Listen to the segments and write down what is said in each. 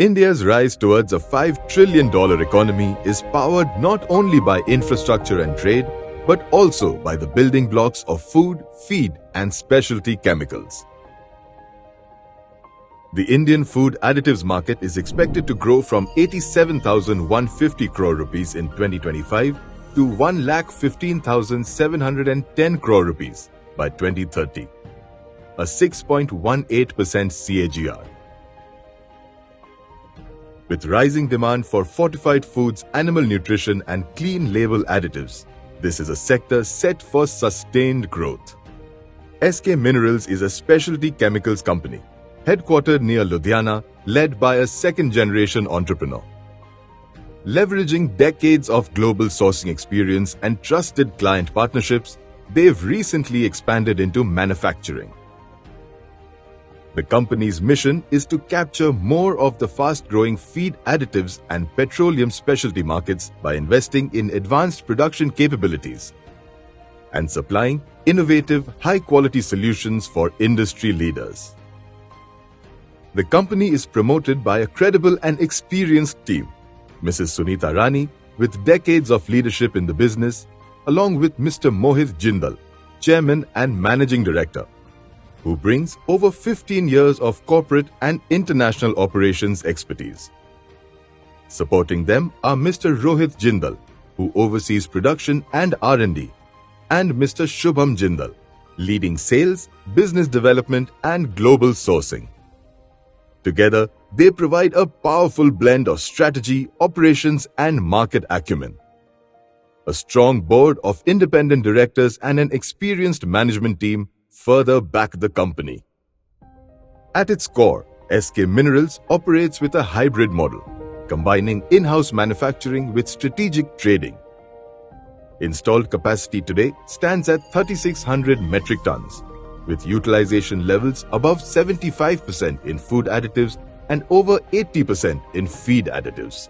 India's rise towards a $5 trillion economy is powered not only by infrastructure and trade, but also by the building blocks of food, feed, and specialty chemicals. The Indian food additives market is expected to grow from 87,150 crore rupees in 2025 to 1,15,710 crore rupees by 2030, a 6.18% CAGR. With rising demand for fortified foods, animal nutrition, and clean label additives, this is a sector set for sustained growth. SK Minerals is a specialty chemicals company, headquartered near Ludhiana, led by a second-generation entrepreneur. Leveraging decades of global sourcing experience and trusted client partnerships, they've recently expanded into manufacturing. The company's mission is to capture more of the fast-growing feed additives and petroleum specialty markets by investing in advanced production capabilities and supplying innovative, high-quality solutions for industry leaders. The company is promoted by a credible and experienced team, Mrs. Sunita Rani, with decades of leadership in the business, along with Mr. Mohit Jindal, Chairman and Managing Director, who brings over 15 years of corporate and international operations expertise. Supporting them are Mr. Rohit Jindal, who oversees production and R&D, and Mr. Shubham Jindal, leading sales, business development, and global sourcing. Together, they provide a powerful blend of strategy, operations, and market acumen. A strong board of independent directors and an experienced management team further back the company. At its core, SK Minerals operates with a hybrid model, combining in-house manufacturing with strategic trading. Installed capacity today stands at 3,600 metric tons, with utilization levels above 75% in food additives and over 80% in feed additives.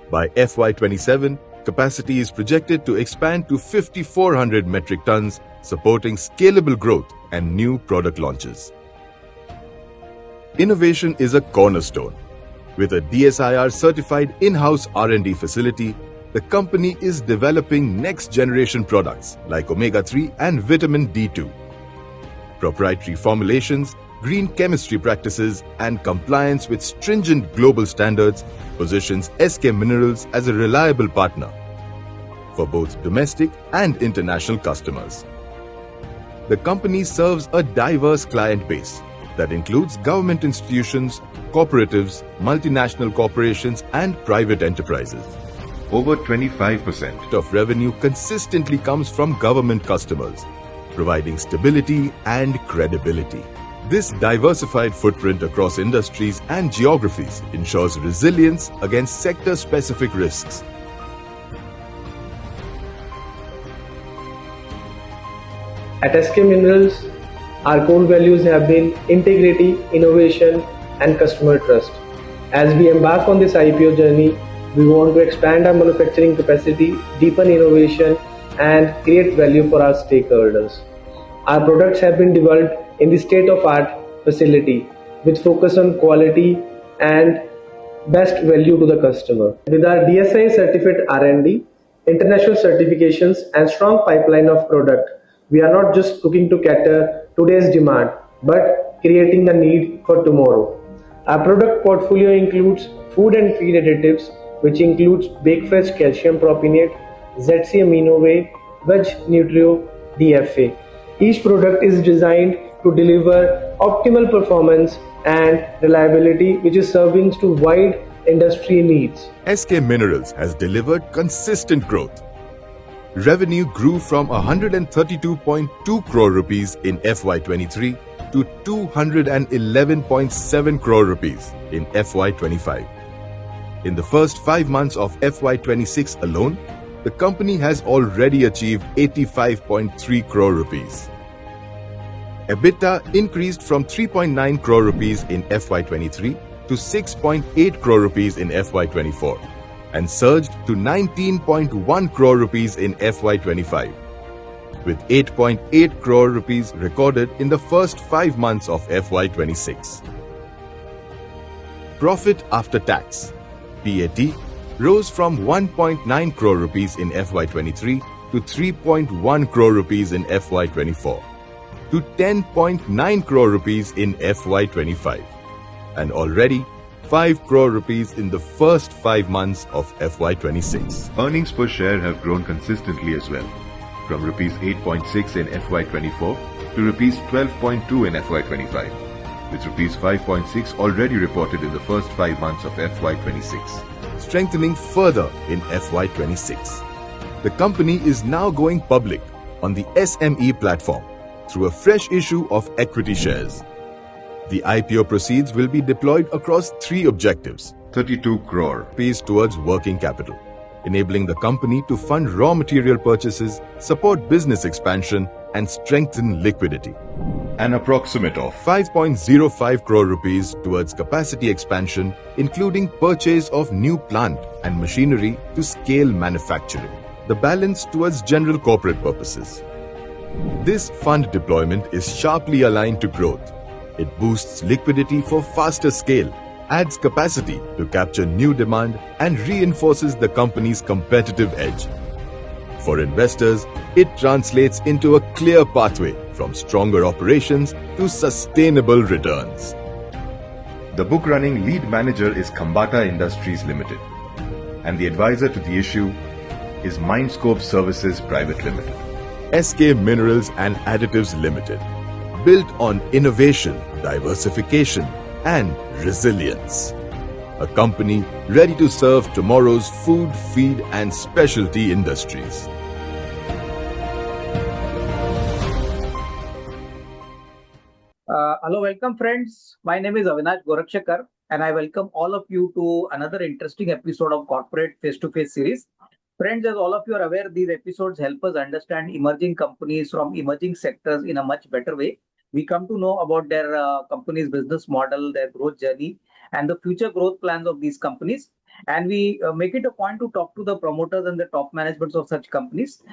By FY27, capacity is projected to expand to 5,400 metric tons, supporting scalable growth and new product launches. Innovation is a cornerstone. With a DSIR-certified in-house R&D facility, the company is developing next-generation products like Omega-3 and Vitamin D2. Proprietary formulations, green chemistry practices, and compliance with stringent global standards positions SK Minerals as a reliable partner for both domestic and international customers. The company serves a diverse client base that includes government institutions, cooperatives, multinational corporations, and private enterprises. Over 25% of revenue consistently comes from government customers, providing stability and credibility. This diversified footprint across industries and geographies ensures resilience against sector-specific risks. At SK Minerals, our core values have been integrity, innovation, and customer trust. As we embark on this IPO journey, we want to expand our manufacturing capacity, deepen innovation, and create value for our stakeholders. Our products have been developed in the state-of-the-art facility with focus on quality and best value to the customer. With our DSI certificate R&D, international certifications, and strong pipeline of product, we are not just looking to cater today's demand, but creating the need for tomorrow. Our product portfolio includes food and feed additives, which includes Bakefresh Calcium Propionate, ZC Aminoway, Veg Nutrio, DFA. Each product is designed to deliver optimal performance and reliability, which is serving to wide industry needs. SK Minerals has delivered consistent growth. Revenue grew from 132.2 crore rupees in FY23 to 211.7 crore rupees in FY25. In the first 5 months of FY26 alone, the company has already achieved 85.3 crore rupees. EBITDA increased from 3.9 crore rupees in FY23 to 6.8 crore rupees in FY24 and surged to 19.1 crore rupees in FY25, with 8.8 crore rupees recorded in the first 5 months of FY26. Profit after tax (PAT) rose from 1.9 crore rupees in FY23 to 3.1 crore rupees in FY24 to 10.9 crore rupees in FY25 and already 5 crore rupees in the first 5 months of FY26. Earnings per share have grown consistently as well, from rupees 8.6 in FY24 to rupees 12.2 in FY25, with rupees 5.6 already reported in the first 5 months of FY26. Strengthening further in FY26. The company is now going public on the SME platform through a fresh issue of equity shares. The IPO proceeds will be deployed across 3 objectives. 32 crore Rupees towards working capital, enabling the company to fund raw material purchases, support business expansion, and strengthen liquidity. An approximate of 5.05 crore rupees towards capacity expansion, including purchase of new plant and machinery to scale manufacturing. The balance towards general corporate purposes. This fund deployment is sharply aligned to growth. It boosts liquidity for faster scale, adds capacity to capture new demand, and reinforces the company's competitive edge. For investors, it translates into a clear pathway from stronger operations to sustainable returns. The book running lead manager is Khambata Industries Limited, and the advisor to the issue is Mindscope Services Private Limited. SK Minerals and Additives Limited, built on innovation, diversification, and resilience. A company ready to serve tomorrow's food, feed, and specialty industries. Hello, welcome friends. My name is Avinash Gorakshakar and I welcome all of you to another interesting episode of Corporate Face-to-Face series. Friends, as all of you are aware, these episodes help us understand emerging companies from emerging sectors in a much better way. We come to know about their company's business model, their growth journey, and the future growth plans of these companies. And we make it a point to talk to the promoters and the top managements of such companies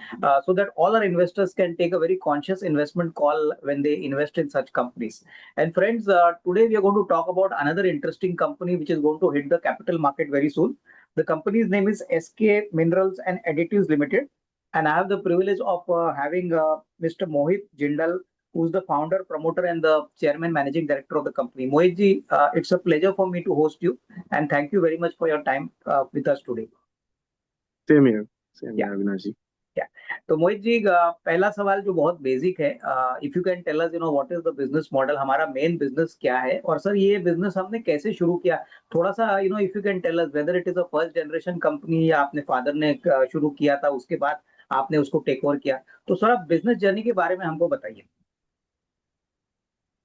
so that all our investors can take a very conscious investment call when they invest in such companies. And friends, today we are going to talk about another interesting company which is going to hit the capital market very soon. The company's name is SK Minerals and Additives Limited. And I have the privilege of having Mr. Mohit Jindal, who's the founder, promoter, and the chairman managing director of the company. Mohitji, it's a pleasure for me to host you, and thank you very much for your time with us today. Same here, Yeah. Avinash ji. तो मोहित जी, पहला सवाल जो बहुत basic है, if you can tell us what is the business model, हमारा main business क्या है और सर ये बिजनेस हमने कैसे शुरू किया, थोड़ा सा if you can tell us whether it is a first generation company या आपने फादर ने शुरू किया था उसके बाद आपने उसको टेक ओवर किया, तो सर आप बिजनेस जर्नी के बारे में हमको बताइए.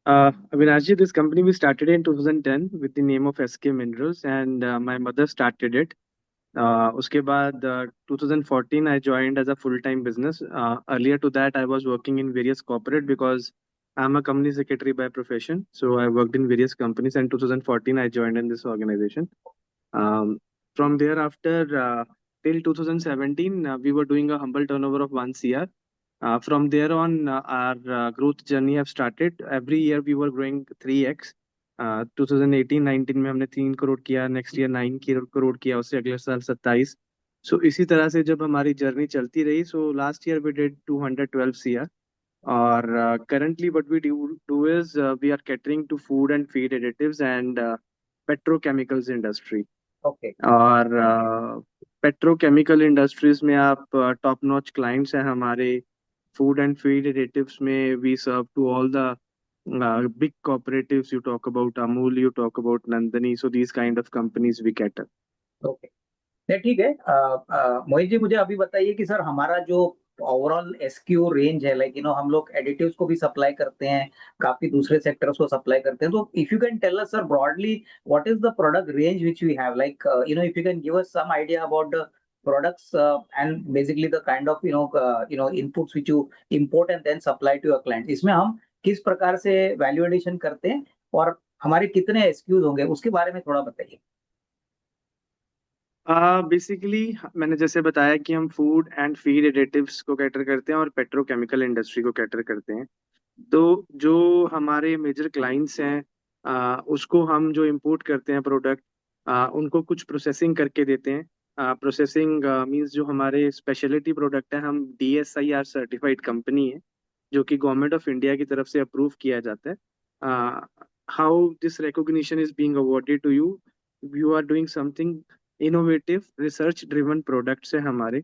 Avinash, this company we started in 2010 with the name of SK Minerals, and my mother started it. Uske baad, 2014, I joined as a full-time business. Earlier to that, I was working in various corporate because I'm a company secretary by profession. So I worked in various companies, and 2014, I joined in this organization. From thereafter, till 2017, we were doing a humble turnover of 1 CR. From there on, our growth journey have started. Every year we were growing 3x. 2018-19 में हमने 3 करोड़ किया, next year 9 crore किया, उससे अगले साल 27. सो इसी तरह से जब हमारी जर्नी चलती रही, so last year we did 212 CR. और currently what we do is we are catering to food and feed additives and petrochemicals industry. Okay. और पेट्रोकेमिकल इंडस्ट्रीज में आप टॉप नॉच क्लाइंट्स हैं हमारे. फूड एंड फीड एडिटिव्स में we serve to all the big cooperatives. You talk about Amul, you talk about Nandani, so these kind of companies we cater. Okay, नहीं ठीक है. मोहित जी, मुझे अभी बताइए कि सर हमारा जो ओवरऑल एसक्यू रेंज है, लाइक हम लोग एडिटिव्स को भी सप्लाई करते हैं, काफी दूसरे सेक्टर्स को सप्लाई करते हैं, तो if you can tell us sir broadly what is the product range which we have, like if you can give us some idea about the products and basically the kind of inputs which you import and then supply to your clients, इसमें हम किस प्रकार से value addition करते हैं और हमारे कितने एसक्यूज होंगे उसके बारे में थोड़ा बताइए. बेसिकली मैंने जैसे बताया कि हम फूड एंड फीड एडिटिव्स को कैटर करते हैं और पेट्रोकेमिकल इंडस्ट्री को कैटर करते हैं. तो जो हमारे मेजर क्लाइंट्स हैं उसको हम जो इंपोर्ट करते हैं प्रोडक्ट, उनको कुछ प्रोसेसिंग करके देते हैं। प्रोसेसिंग मींस जो हमारे स्पेशलिटी प्रोडक्ट है, हम DSIR सर्टिफाइड कंपनी है जो कि गवर्नमेंट ऑफ इंडिया की तरफ से अप्रूव किया जाता है। How this recognition is being awarded to you, you are doing something innovative, research driven products है हमारे।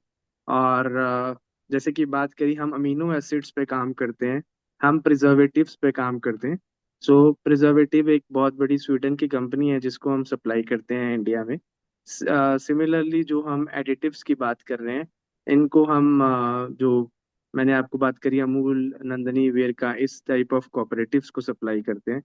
और जैसे कि बात करी, हम अमीनो एसिड्स पे काम करते हैं, हम प्रिजर्वेटिव्स पे काम करते हैं। सो प्रिजर्वेटिव एक बहुत बड़ी स्वीडन की कंपनी है जिसको हम सप्लाई करते हैं इंडिया में। सिमिलरली जो हम एडिटिव्स की बात कर रहे हैं, इनको हम जो मैंने आपको बात करी अमूल, नंदनी, वेरका, इस टाइप ऑफ कोऑपरेटिव्स को सप्लाई करते हैं।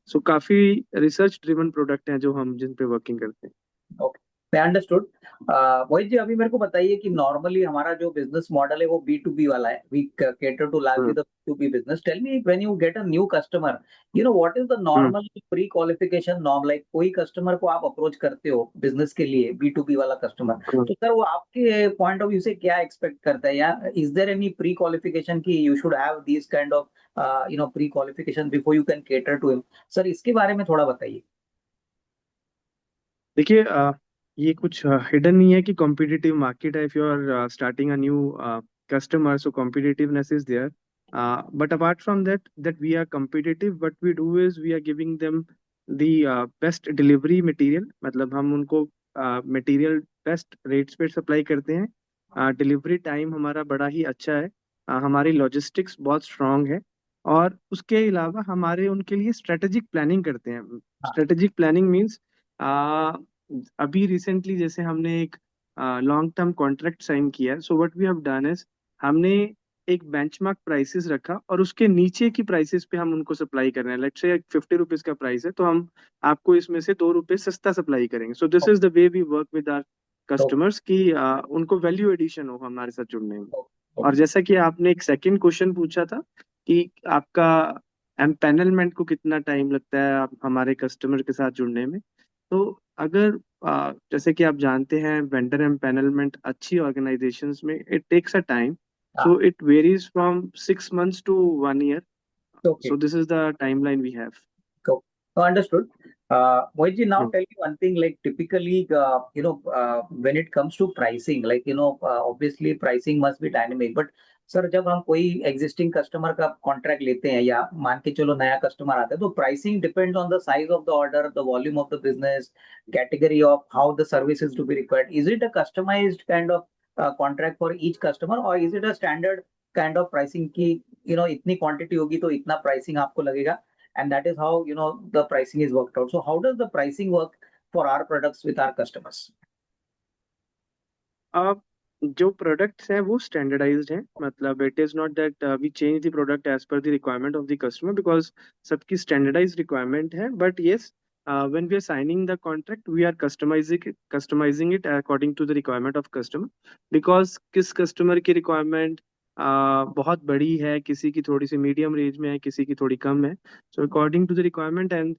सो काफी रिसर्च ड्रिवन प्रोडक्ट हैं जो हम जिन पे वर्किंग करते हैं। ओके, मैं अंडरस्टूड। मोहित जी, अभी मेरे को बताइए कि नॉर्मली हमारा जो बिजनेस मॉडल है वो B2B वाला है। We cater to largely hmm. the B2B business. Tell me, when you get a new customer, you know what is the hmm. normal pre qualification norm? Like कोई customer को आप approach करते हो business के लिए, B2B वाला customer, हम्म। तो sir वो आपके पॉइंट ऑफ व्यू से क्या एक्सपेक्ट करता है, या is there any pre qualification की you should have this kind of pre qualification before you can cater to him? Sir इसके बारे में थोड़ा बताइए। देखिए, ये कुछ हिडन नहीं है कि कॉम्पिटिटिव मार्केट है। If you are starting a new customer, so competitiveness is there. But apart from that we are competitive, what we do is we are giving them the best delivery material। मतलब हम उनको material best rates पे supply करते हैं। Delivery time हमारा बड़ा ही अच्छा है। हमारी लॉजिस्टिक्स बहुत स्ट्रांग है। और उसके अलावा हमारे उनके लिए स्ट्रेटेजिक प्लानिंग करते हैं। स्ट्रेटेजिक प्लानिंग मीन्स अभी रिसेंटली जैसे हमने एक लॉन्ग टर्म कॉन्ट्रैक्ट साइन किया है। So what we have done is, हमने एक बेंचमार्क प्राइसेस रखा और उसके नीचे की प्राइसेस पे हम उनको सप्लाई कर रहे हैं। लेट्स से 50 रुपीज का प्राइस है, तो हम आपको इसमें से 2 रुपए सस्ता सप्लाई करेंगे। So this is the way we work with our customers कि उनको वैल्यू एडिशन हो हमारे साथ जुड़ने में। और जैसा कि आपने एक सेकंड क्वेश्चन पूछा था कि आपका एम्पैनलमेंट को कितना टाइम लगता है आप हमारे कस्टमर के साथ जुड़ने में, तो अगर जैसे कि आप जानते हैं वेंडर एम्पैनलमेंट अच्छी ऑर्गेनाइजेशंस में इट टेक्स अ टाइम। हाँ, So it varies from 6 months to 1 year. Okay, So this is the timeline we have. cool. No, understood. Mohit, now Hmm. tell me one thing, like typically, when it comes to pricing, like, obviously pricing must be dynamic, but sir जब हम कोई existing customer का contract लेते हैं या मान के चलो नया कस्टमर आता है, तो pricing depends on the size of the order, the volume of the business, category of how the service is to be required. Is it a customised kind of contract for each customer, और is it a standard kind of pricing की इतनी quantity होगी तो इतना pricing आपको लगेगा, and that is how the pricing is worked out? So how does the pricing work for our products with our customers? अब जो प्रोडक्ट्स हैं वो स्टैंडर्डाइज्ड हैं। मतलब it is not that we change the product as per the requirement of the customer, because सबकी standardized requirement है। But yes, when we are signing the contract, we are customizing it according to the requirement of customer, because किस customer की requirement बहुत बड़ी है, किसी की थोड़ी सी मीडियम रेंज में है, किसी की थोड़ी कम है। So according to the requirement and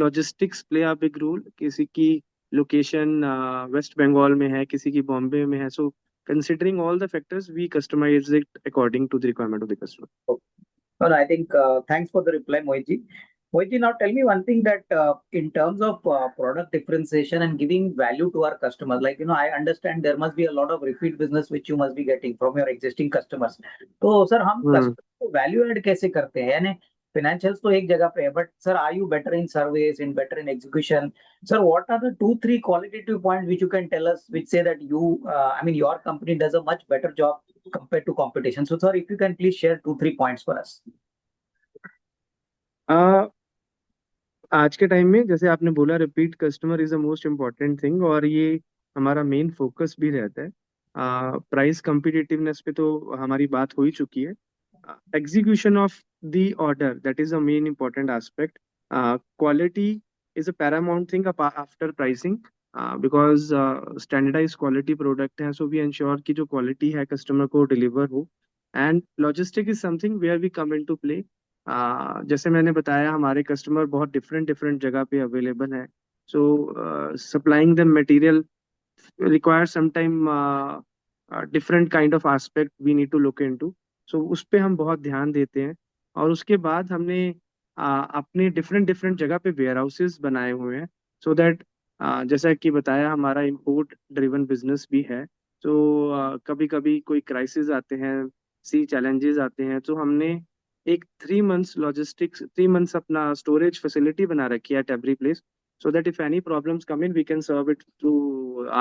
logistics play a big role. किसी की लोकेशन वेस्ट बंगाल में है, किसी की बॉम्बे में है। So considering all the factors we customize it according to the requirement of the customer. Well, I think thanks for the reply, Mohit. Mohit, now tell me one thing, that in terms of product differentiation and giving value to our customers, like I understand there must be a lot of repeat business which you must be getting from your existing customers. तो sir हम हम्म। Customer को value add कैसे करते हैं? यानी financials तो एक जगह पे है, but sir are you better in service, in better in execution? Sir, what are the 2-3 qualitative points which you can tell us which say that your company does a much better job compared to competition? So sir, if you can please share 2-3 points for us. आज के time में जैसे आपने बोला, repeat customer is the most important thing, और ये हमारा main focus भी रहता है। प्राइस कम्पिटिटिवनेस पे तो हमारी बात हो ही चुकी है। Execution of the order, that is the main important aspect. Quality is a paramount thing after pricing, because standardise quality product है। सो वी इंश्योर कि जो क्वालिटी है कस्टमर को डिलीवर हो। And logistic is something where we come in to play. जैसे मैंने बताया, हमारे कस्टमर बहुत डिफरेंट डिफरेंट जगह पे अवेलेबल हैं। So supplying the material require sometime different kind of aspect we need to look into. So उस पे हम बहुत ध्यान देते हैं। और उसके बाद हमने अपने डिफरेंट डिफरेंट जगह पे वेयर हाउसेस बनाए हुए हैं, सो दैट जैसा कि बताया हमारा इंपोर्ट ड्रिवन बिजनेस भी है। तो कभी कभी कोई क्राइसिस आते हैं, सी चैलेंजेस आते हैं, तो हमने एक 3 मंथ्स लॉजिस्टिक्स 3 मंथ्स अपना स्टोरेज फैसिलिटी बना रखी है at every place, so that if any problems come in, we can serve it to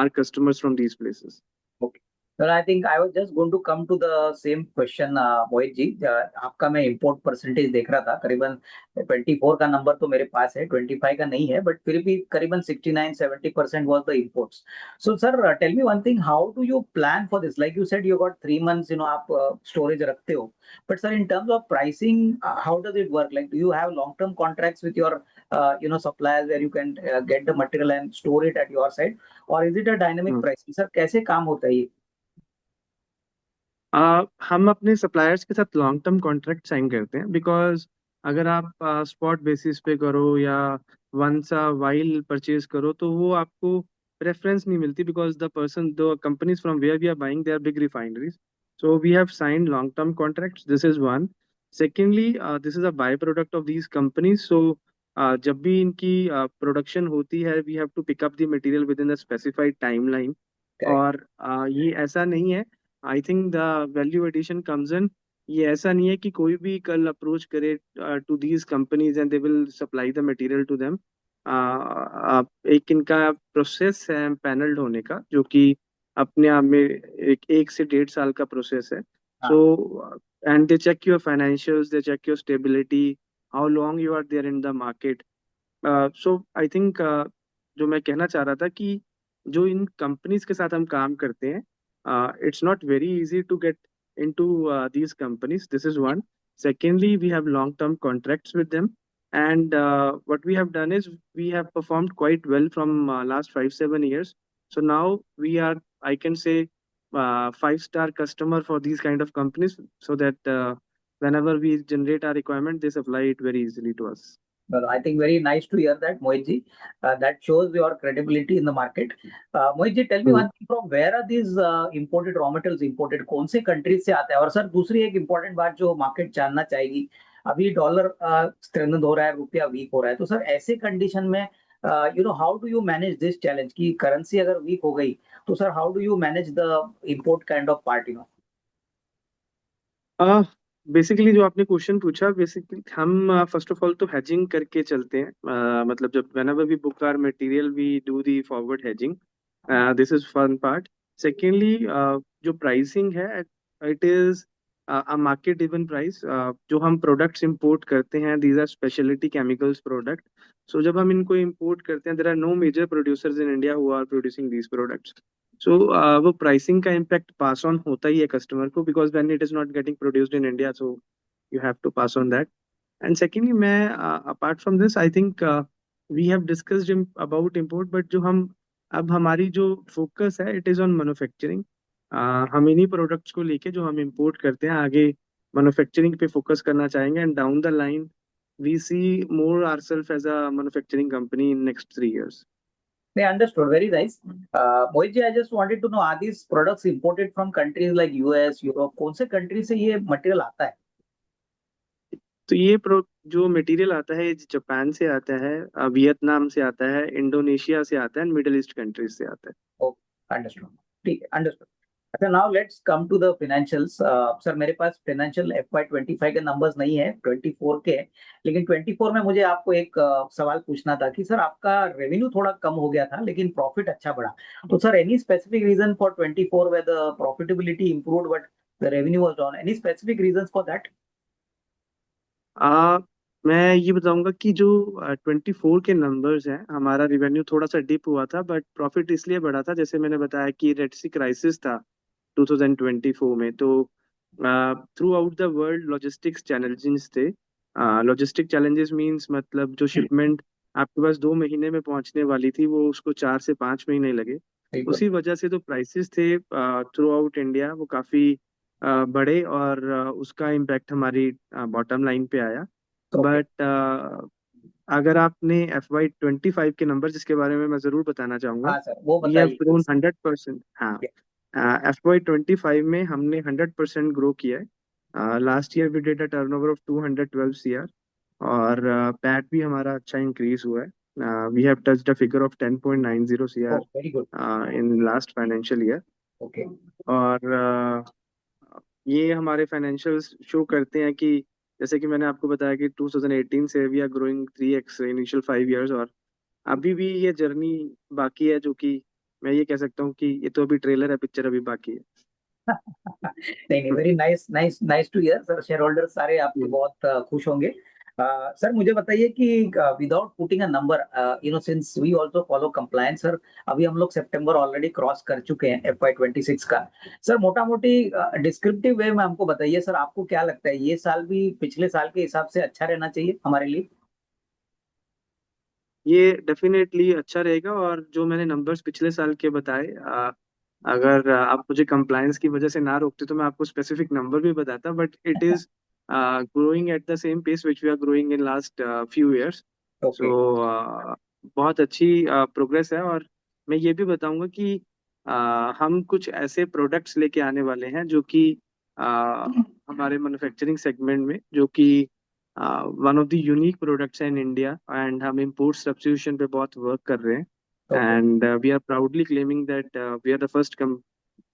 our customers from these places. Okay. Well, I think I was just going to come to the same question, Mohit ji. आपका मैं import percentage देख रहा था, करीबन 24 का number तो मेरे पास है, 25 का नहीं है, बट फिर भी करीबन 69-70% was the imports. So sir, tell me one thing, how do you plan for this? Like you said, you got 3 months, आप storage रखते हो, but sir, in terms of pricing, how does it work? Like, do you have long-term contracts with your suppliers where you can get the material and store it at your side, or is it a dynamic hmm. pricing? Sir कैसे काम होता है ये? हम अपने suppliers के साथ long term contract sign करते हैं, बिकॉज अगर आप स्पॉट बेसिस पे करो या वंस वाइल परचेज करो तो वो आपको प्रेफरेंस नहीं मिलती, because the companies from where we are buying they are big refineries, so we have signed long term contracts, this is one. Secondly, this is a by product of these companies, so जब भी इनकी production होती है, we have to pick up the material within the specified timeline. Correct. और ये ऐसा नहीं है, I think the value addition comes in, ये ऐसा नहीं है कि कोई भी कल अप्रोच करे to these companies and they will supply the material to them. एक इनका प्रोसेस है पैनल्ड होने का, जो कि अपने आप में एक से 1.5 साल का प्रोसेस है। हाँ। So and they check your financials, they check your stability, how long you are there in the market. So I think जो मैं कहना चाह रहा था कि जो इन कंपनीज के साथ हम काम करते हैं, it's not very easy to get into these companies. This is one. Secondly, we have long-term contracts with them, and what we have done is we have performed quite well from last 5-7 years. So now we are, I can say, 5-star customer for these kind of companies, so that whenever we generate our requirement, they supply it very easily to us. Well, I think very nice to hear that, Mohit ji. That shows your credibility in the market. Mohit ji, tell me one thing, from where are these imported raw materials imported? कौन से countries से आते हैं? और sir दूसरी एक important बात जो मार्केट जानना चाहेगी, अभी डॉलर स्ट्रेंथन हो रहा है, रुपया वीक हो रहा है, तो सर ऐसे कंडीशन में how do you manage this challenge की करेंसी अगर वीक हो गई, तो sir how do you manage the import kind of part? Basically जो आपने क्वेश्चन पूछा, बेसिकली हम फर्स्ट ऑफ ऑल तो हेजिंग करके चलते हैं। मतलब जब whenever we book our material we do the forward hedging, this is fun part. Secondly, जो प्राइसिंग है, it is a market driven price. जो हम प्रोडक्ट्स इंपोर्ट करते हैं, these are speciality chemicals product, so जब हम इनको इंपोर्ट करते हैं, there are no major producers in India who are producing these products. So वो प्राइसिंग का इम्पैक्ट पास ऑन होता ही है कस्टमर को, because when it is not getting produced in India, so you have to pass on that. And secondly, मैं apart from this, I think we have discussed about import, but जो हम अब हमारी जो focus है, it is on manufacturing. हम इन्हीं products को लेके जो हम इंपोर्ट करते हैं, आगे मैन्युफैक्चरिंग पे फोकस करना चाहेंगे, and down the line we see more ourselves as a manufacturing company in next 3 years. They understood. Very nice. Mohit ji, I just wanted to know, are these products imported from countries like US, Europe? कौन से country से ये material आता है? तो ये जो material आता है, ये जापान से आता है, वियतनाम से आता है, इंडोनेशिया से आता है, एंड मिडिल ईस्ट कंट्रीज से आता है। Okay, understood. ठीक है, अंडरस्टूड। अच्छा, now let's come to the financials. Sir मेरे पास फाइनेंशियल FY25 के नंबर्स नहीं है, 24 के, लेकिन 24 में मुझे आपको एक सवाल पूछना था कि सर आपका रेवेन्यू थोड़ा कम हो गया था लेकिन प्रॉफिट अच्छा बढ़ा, तो sir any specific reason for 24 where the profitability improved but the revenue was down? Any specific reasons for that? आ, मैं ये बताऊंगा कि जो 24 के नंबर्स हैं, हमारा रिवेन्यू थोड़ा सा डिप हुआ था, बट प्रॉफिट इसलिए बढ़ा था, जैसे मैंने बताया कि रेड सी क्राइसिस था 2024 में, तो through out the world logistics challenges थे। लॉजिस्टिक चैलेंजेस मींस मतलब जो शिपमेंट आपके पास 2 महीने में पहुंचने वाली थी, वो उसको 4 से 5 महीने लगे। बिल्कुल। उसी वजह से जो प्राइसेस थे थ्रू आउट इंडिया, वो काफी बढ़े, और उसका इम्पैक्ट हमारी बॉटम लाइन पे आया। ओके। बट अगर आपने FY25 के नंबर, जिसके बारे में मैं जरूर बताना चाहूंगा, हाँ सर, वो वी हैव बताइए ग्रोन please. 100%। हाँ, FY25 में हमने 100% ग्रो किया है। Last year we did a turnover of 212 CR, और पैट भी हमारा अच्छा इंक्रीज हुआ है। We have touched a figure of 10.90 Oh, CR very good. In last financial year. Okay. और ये हमारे फाइनेंशियल्स शो करते हैं कि जैसे कि मैंने आपको बताया कि 2018 से we are growing 3x initial 5 years, और अभी भी ये जर्नी बाकी है, जो कि मैं ये कह सकता हूँ कि ये तो अभी ट्रेलर है, पिक्चर अभी बाकी है। नहीं नहीं, very nice nice nice to hear sir. Shareholder सारे आपके हम्म। बहुत खुश होंगे। सर मुझे बताइए कि without putting a number, since we also follow compliance sir, अभी हम लोग सितंबर ऑलरेडी क्रॉस कर चुके हैं FY 26 का। सर मोटा मोटी डिस्क्रिप्टिव वे में हमको बताइए सर, आपको क्या लगता है ये साल भी पिछले साल के हिसाब से अच्छा रहना चाहिए हमारे लिए? ये डेफिनेटली अच्छा रहेगा, और जो मैंने नंबर्स पिछले साल के बताए, अगर आप मुझे कंप्लायंस की वजह से ना रोकते तो मैं आपको स्पेसिफिक नंबर भी बताता, but it is growing at the same pace which we are growing in last few years. Okay. So बहुत अच्छी प्रोग्रेस है। और मैं ये भी बताऊंगा कि हम कुछ ऐसे प्रोडक्ट्स लेके आने वाले हैं जो कि हमारे मैन्युफैक्चरिंग सेगमेंट में, जो कि one of the unique products है इन इंडिया, एंड हम इंपोर्ट सब्स्टिट्यूशन पे बहुत वर्क कर रहे हैं। Okay. And we are proudly claiming that we are the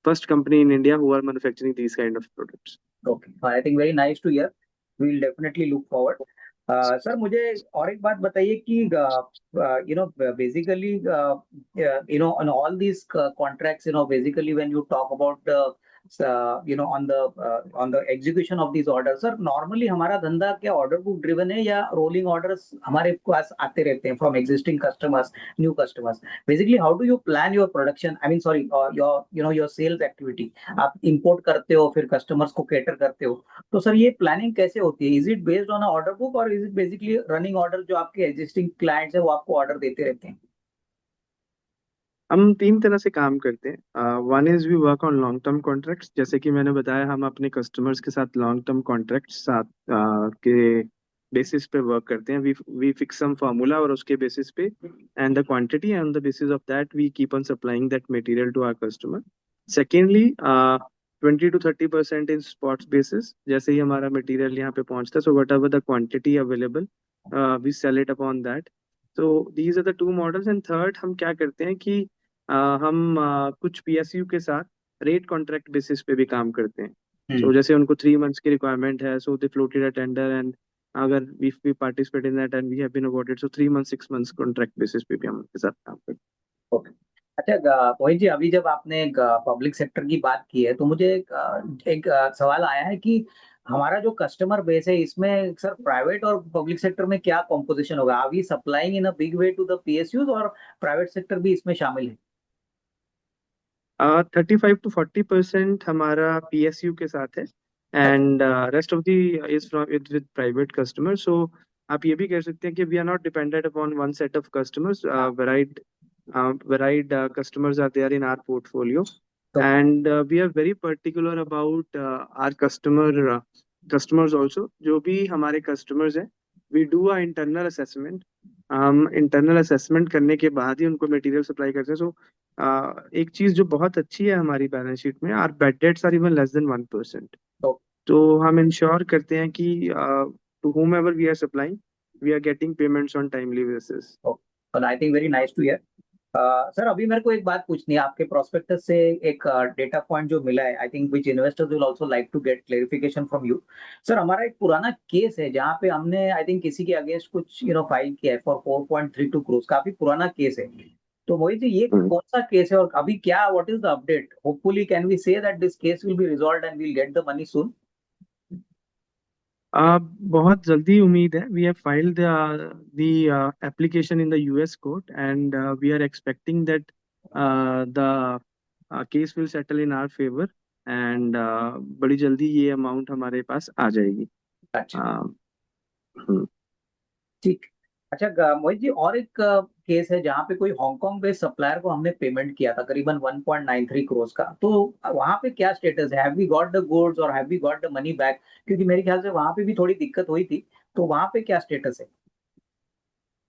first company in India who are manufacturing these kind of products. Okay, I think very nice to hear. We will definitely look forward. Sir मुझे और एक बात बताइए कि basically on all these contracts, basically when you talk about on the execution of these order, sir normally हमारा धंधा क्या order book driven है या रोलिंग ऑर्डर्स हमारे पास आते रहते हैं from existing customers, new customers? Basically how do you plan your production, I mean sorry, your sales activity? आप इंपोर्ट करते हो फिर कस्टमर्स को कैटर करते हो, तो सर ये प्लानिंग कैसे होती है? Is it based on order book और is it basically running order जो आपके एग्जिस्टिंग क्लाइंट्स है वो आपको ऑर्डर देते रहते हैं? हम तीन तरह से काम करते हैं। One is we work on long term contracts, जैसे कि मैंने बताया हम अपने कस्टमर्स के साथ लॉन्ग टर्म कॉन्ट्रैक्ट्स साथ के बेसिस पे वर्क करते हैं। वी फिक्स सम फार्मूला और उसके बेसिस पे and the quantity, and the basis of that we keep on supplying that material to our customer. Secondly, 20 to 30% in spots basis, जैसे ही हमारा मटेरियल यहाँ पे पहुंचता है, so whatever the quantity available we sell it upon that. तो these are the two models. And third, हम क्या करते हैं कि हम कुछ PSU के साथ रेट कॉन्ट्रैक्ट बेसिस पे भी काम करते हैं। सो जैसे उनको 3 months की रिक्वायरमेंट है, so they floated a tender, and अगर we participate in that and we have been awarded, so 3 months 6 months contract basis पे भी हम उनके साथ काम करते ओके। अच्छा, मोहित जी, अभी जब आपने पब्लिक सेक्टर की बात की है तो मुझे एक सवाल आया है कि हमारा जो कस्टमर बेस है इसमें सर प्राइवेट और पब्लिक सेक्टर में क्या कॉम्पोजिशन होगा? Are we supplying in a big way to the PSUs और प्राइवेट सेक्टर भी इसमें शामिल है? हैं। 35 to 40% हमारा PSU के साथ है, अच्छा। And rest of the is from with private customer. So आप ये भी कह सकते हैं कि we are not dependent upon one set of customers. हाँ। Varied customers are there in our portfolio, okay. and we are very particular about our customers also. जो भी हमारे customers हैं, we do a internal assessment. हम internal assessment करने के बाद ही उनको मटेरियल सप्लाई करते हैं। सो एक चीज जो बहुत अच्छी है हमारी बैलेंस शीट में, are bad debts are even less than 1%। तो हम इंश्योर करते हैं कि to whom ever we are supplying, we are getting payments on timely basis. Okay, I think very nice to hear. Sir अभी मेरे को एक बात पूछनी है, आपके प्रोस्पेक्टस से एक डेटा पॉइंट जो मिला है, I think which investors will also like to get clarification from you. Sir हमारा एक पुराना केस है जहाँ पे हमने आई थिंक किसी के अगेंस्ट कुछ फाइल किया है फॉर 4.32 करोड़, काफी पुराना केस है। तो मोहित जी ये कौन सा केस है और अभी क्या, what is the update? Hopefully can we say that this case will be resolved and we'll get the money soon? बहुत जल्दी उम्मीद है। We have filed the application in the US court, and we are expecting that the case will settle in our favour, and बड़ी जल्दी ये amount हमारे पास आ जाएगी। अच्छा। uh, हम्म। ठीक। अच्छा, मोहित जी और एक केस है जहाँ पे कोई हांगकांग बेस्ड सप्लायर को हमने पेमेंट किया था करीबन 1.93 करोड़ का, तो वहाँ पे क्या स्टेटस है? Have we got the goods और have we got the money back? क्योंकि मेरे ख्याल से वहाँ पे भी थोड़ी दिक्कत हुई थी, तो वहाँ पे क्या स्टेटस है?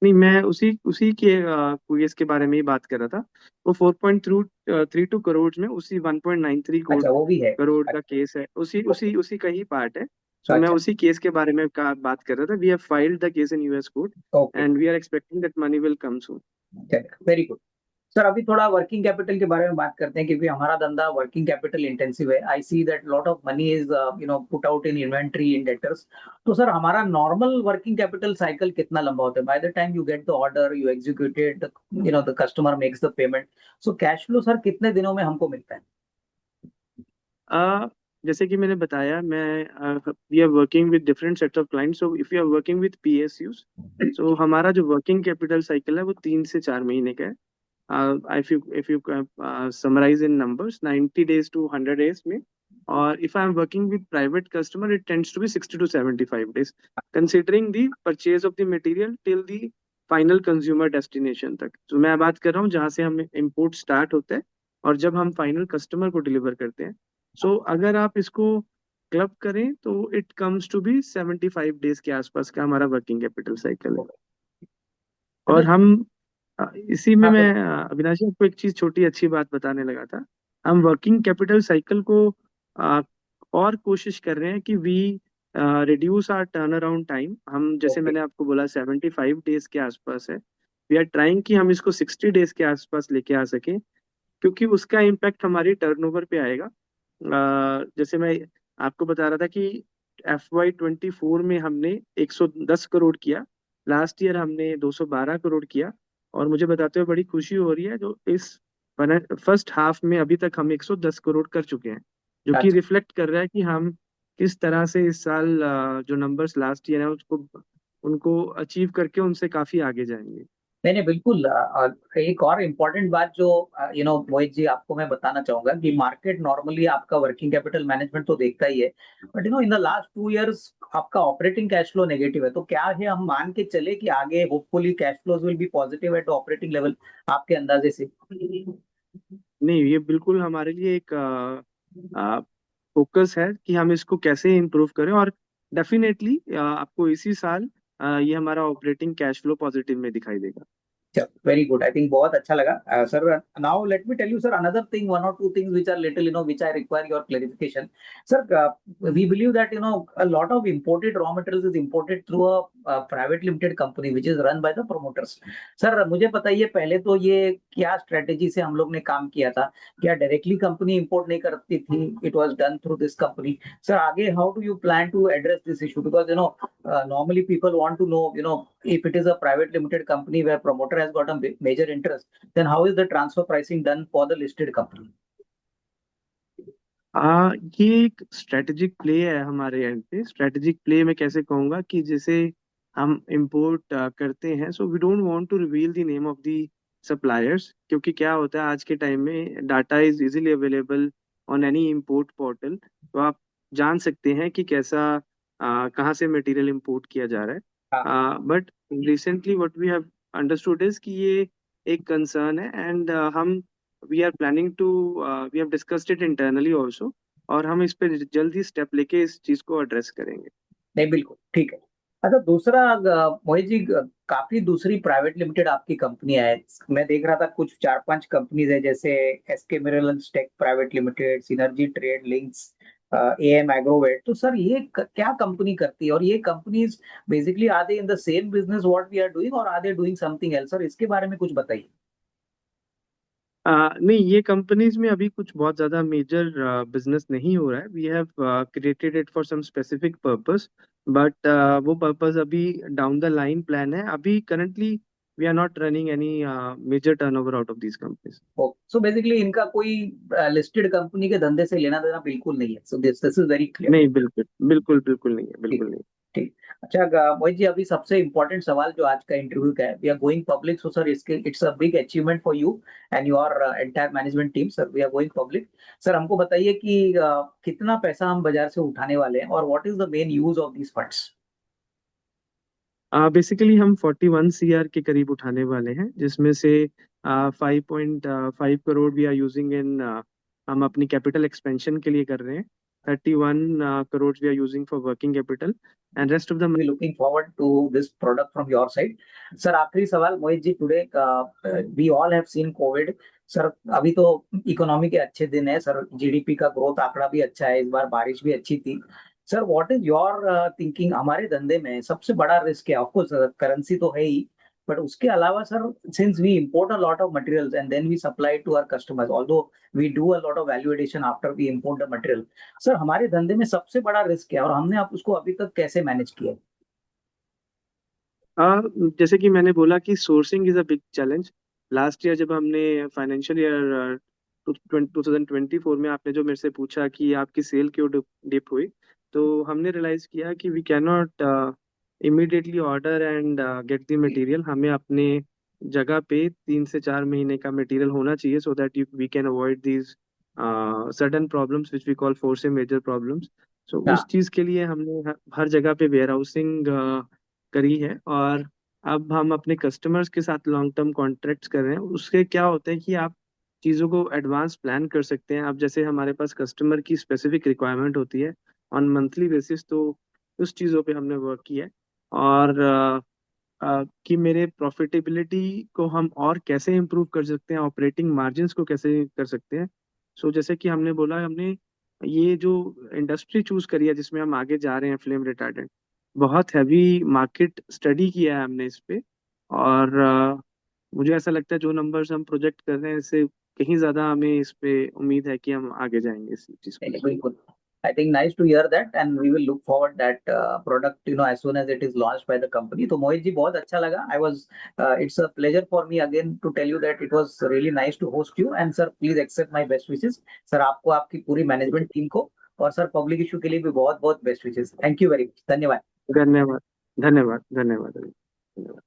नहीं, मैं उसी उसी के केस के बारे में ही बात कर रहा था। वो 4.32 करोड़ में उसी 1.93 करोड़ अच्छा, वो भी है। करोड़ का अच्छा। केस है, उसी उसी उसी का ही पार्ट है। सो मैं अच्छा, उसी केस के बारे में बात कर रहा था. We have filed the case in US court okay, and we are expecting that money will come soon. Very good. Sir अभी थोड़ा वर्किंग कैपिटल के बारे में बात करते हैं क्योंकि हमारा धंधा वर्किंग कैपिटल इंटेंसिव है. I see that lot of money is put out in inventory in debtors. तो सर हमारा नॉर्मल वर्किंग कैपिटल साइकिल कितना लंबा होता है? By the time you get the order, you executed, the customer makes the payment. So cash flow sir कितने दिनों में हमको मिलता है? uh, जैसे कि मैंने बताया, मैं we are working with different sets of clients. So if you are working with PSUs, so हमारा जो वर्किंग कैपिटल साइकिल है वो 3 से 4 महीने का है. If you summarize in numbers, 90 days to 100 days में. और if I am working with private customer, it tends to be 60 to 75 days, considering the purchase of the material till the final consumer destination तक. तो मैं बात कर रहा हूँ जहाँ से हम import start होता है और जब हम final customer को deliver करते हैं. So अगर आप इसको क्लब करें तो it comes to be 75 days के आसपास का हमारा working capital cycle है. और अच्छा. हम इसी में हाँ, मैं अविनाश जी, आपको एक चीज छोटी अच्छी बात बताने लगा था. हम वर्किंग कैपिटल साइकिल को अ, और कोशिश कर रहे हैं कि we reduce our turnaround time. हम जैसे ओके. मैंने आपको बोला 75 डेज के आसपास है. वी आर ट्राइंग कि हम इसको 60 डेज के आसपास लेके आ सके, क्योंकि उसका इम्पैक्ट हमारी टर्नओवर पे आएगा. जैसे मैं आपको बता रहा था कि FY 24 में हमने 110 करोड़ किया. लास्ट ईयर हमने 212 करोड़ किया. और मुझे बताते हुए बड़ी खुशी हो रही है, जो इस फर्स्ट हाफ में अभी तक हम 110 करोड़ कर चुके हैं, जो कि अच्छा. रिफ्लेक्ट कर रहा है कि हम किस तरह से इस साल जो नंबर्स लास्ट ईयर है उसको उनको अचीव करके उनसे काफी आगे जाएंगे. नहीं नहीं, बिल्कुल. एक और इम्पोर्टेंट बात जो मोहित जी आपको मैं बताना चाहूंगा कि मार्केट नॉर्मली आपका वर्किंग कैपिटल मैनेजमेंट तो देखता ही है, but in the last 2 years आपका ऑपरेटिंग कैश फ्लो नेगेटिव है. तो क्या है, हम मान के चले कि आगे hopefully cash flows will be positive at operating level आपके अंदाजे से? नहीं, ये बिल्कुल हमारे लिए एक फोकस है कि हम इसको कैसे इम्प्रूव करें. और डेफिनेटली आपको इसी साल ये हमारा ऑपरेटिंग कैश फ्लो पॉजिटिव में दिखाई देगा. Very good. आई थिंक बहुत अच्छा लगा sir. Now let me tell you sir another thing, one और two things which are little, which I require your clarification. Sir, we believe that a lot of imported raw materials is imported through a private limited company which is run by the promoters. Sir मुझे बताइए पहले तो ये क्या strategy से हम लोग ने काम किया था? क्या डायरेक्टली कंपनी इंपोर्ट नहीं करती थी? It was done through this company. Sir आगे how do you plan to address this issue? Because normally people want to know, if it is a private limited company where promoter has got a major interest, then how is the transfer pricing done for the listed company? ये एक strategic play है हमारे and पे. Strategic play मैं कैसे कहूँगा कि जैसे हम इंपोर्ट करते हैं, so we don't want to reveal the name of the suppliers, क्योंकि क्या होता है आज के टाइम में data is easily available on any import portal. तो आप जान सकते हैं कि कैसा कहाँ से मटेरियल इंपोर्ट किया जा रहा हाँ. है. But recently what we have understood is कि ये एक कंसर्न है. एंड हम we are planning to we have discussed it internally also. और हम इस पे जल्दी स्टेप लेके इस चीज को एड्रेस करेंगे. नहीं, बिल्कुल ठीक है. अच्छा, दूसरा मोहित जी, काफी दूसरी प्राइवेट लिमिटेड आपकी कंपनियां है. मैं देख रहा था कुछ 4-5 कंपनीज है, जैसे SK minerals tech private limited, synergy trade links, AM agrovet. तो सर ये क्या कंपनी करती है? और ये companies basically are they in the same business what we are doing, और are they doing something else? Sir इसके बारे में कुछ बताइए. नहीं, ये कंपनीज में अभी कुछ बहुत ज्यादा मेजर बिजनेस नहीं हो रहा है. We have created it for some specific purpose, but वो पर्पस अभी डाउन द लाइन प्लान है. अभी currently we are not running any major turnover out of these companies. So basically इनका कोई लिस्टेड कंपनी के धंधे से लेना देना बिल्कुल नहीं है. So this this is very clear. नहीं, बिल्कुल बिल्कुल बिल्कुल नहीं है, ठीक बिल्कुल नहीं. ठीक. अच्छा मोहित जी, अभी सबसे इंपॉर्टेंट सवाल जो आज का इंटरव्यू का है, we are going public. So sir इसके it's a big achievement for you and your entire management team. Sir we are going public. Sir हमको बताइए कि कितना पैसा हम बाजार से उठाने वाले हैं और what is the main use of these funds? Basically हम 41 CR के करीब उठाने वाले हैं, जिसमें से 5.5 crore we are using in, हम अपनी कैपिटल एक्सपेंशन के लिए कर रहे हैं. 31 crore we are using for working capital and rest of the. We looking forward to this product from your side. Sir आखिरी सवाल Mohit ji, today we all have seen COVID. Sir अभी तो इकोनॉमी के अच्छे दिन है सर, जीडीपी का ग्रोथ आंकड़ा भी अच्छा है, इस बार बारिश भी अच्छी थी. Sir what is your thinking? हमारे धंधे में सबसे बड़ा रिस्क है, ऑफकोर्स करेंसी तो है ही, बट उसके अलावा sir, since we import a lot of materials and then we supply to our customers, although we do a lot of value addition after we import the material, sir हमारे धंधे में सबसे बड़ा risk है और हमने आप उसको अभी तक कैसे मैनेज किया? जैसे कि मैंने बोला कि sourcing is a big challenge. Last year जब हमने फाइनेंशियल ईयर 2024 में आपने जो मेरे से पूछा कि आपकी सेल क्यों डिप हुई, तो हमने रियलाइज किया कि we can not immediately order and get the material. हमें अपने जगह पे 3 से 4 महीने का मटेरियल होना चाहिए so that we can avoid these sudden problems which we call force majeure problems. So हाँ उस चीज़ के लिए हमने हर जगह पे वेयर हाउसिंग करी है। और अब हम अपने कस्टमर्स के साथ लॉन्ग टर्म कॉन्ट्रैक्ट्स कर रहे हैं। उसके क्या होता है कि आप चीज़ों को एडवांस प्लान कर सकते हैं। अब जैसे हमारे पास कस्टमर की स्पेसिफिक रिक्वायरमेंट होती है ऑन मंथली बेसिस, तो उस चीज़ों पे हमने वर्क किया है। और कि मेरे प्रॉफिटेबिलिटी को हम और कैसे इम्प्रूव कर सकते हैं, ऑपरेटिंग मार्जिन्स को कैसे कर सकते हैं। सो जैसे कि हमने बोला, हमने ये जो इंडस्ट्री चूज करी है जिसमें हम आगे जा रहे हैं, फ्लेम रिटार्डेंट, बहुत हैवी मार्केट स्टडी किया है हमने इस पे। और मुझे ऐसा लगता है जो नंबर्स हम प्रोजेक्ट कर रहे हैं इससे कहीं ज्यादा हमें इस पे उम्मीद है कि हम आगे जाएंगे इस चीज को लेकर। बिल्कुल। I think nice to hear that, and we will look forward that product, as soon as it is launched by the company. तो मोहित जी बहुत अच्छा लगा. It's a pleasure for me again to tell you that it was really nice to host you, and sir please accept my best wishes. Sir आपको, आपकी पूरी management team को, और sir public issue के लिए भी बहुत बहुत best wishes. Thank you very much. धन्यवाद. धन्यवाद, धन्यवाद, धन्यवाद, धन्यवाद।